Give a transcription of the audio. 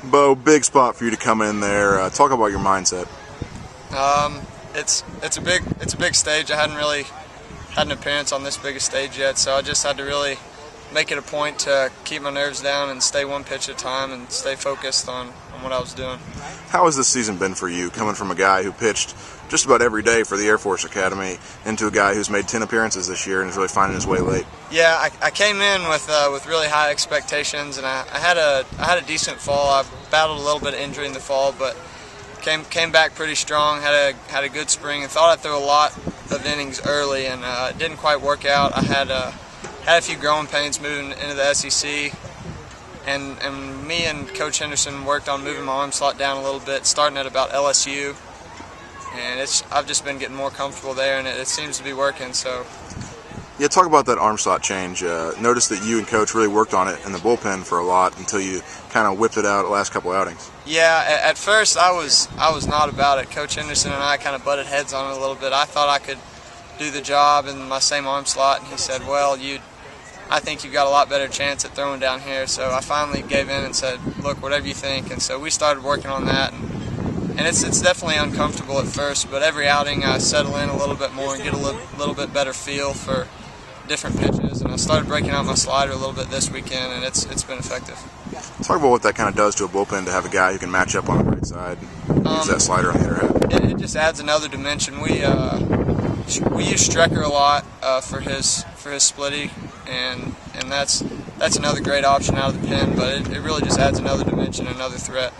Bo, big spot for you to come in there. Talk about your mindset. It's a big stage. I hadn't really had an appearance on this big a stage yet, so I just had to really make it a point to keep my nerves down and stay one pitch at a time and stay focused on what I was doing. How has this season been for you, coming from a guy who pitched just about every day for the Air Force Academy into a guy who's made 10 appearances this year and is really finding his way late? Yeah, I came in with really high expectations, and I had a decent fall. I battled a little bit of injury in the fall, but came back pretty strong. Had a good spring and thought I'd throw a lot of innings early, and it didn't quite work out. I had a few growing pains moving into the SEC, and me and Coach Henderson worked on moving my arm slot down a little bit, starting at about LSU, and I've just been getting more comfortable there, and it seems to be working. So. Yeah, talk about that arm slot change. Noticed that you and Coach really worked on it in the bullpen for a lot until you kind of whipped it out the last couple outings. Yeah, at first I was not about it. Coach Henderson and I kind of butted heads on it a little bit. I thought I could do the job in my same arm slot, and he said, "Well, I think you've got a lot better chance at throwing down here." So I finally gave in and said, "Look, whatever you think." And so we started working on that, and it's definitely uncomfortable at first, but every outing I settle in a little bit more and get a little bit better feel for different pitches, and I started breaking out my slider a little bit this weekend, and it's been effective. Talk about what that kind of does to a bullpen to have a guy who can match up on the right side and use that slider on the other half. It just adds another dimension. We use Strecker a lot for his splitty, and that's another great option out of the pen, but it really just adds another dimension, another threat.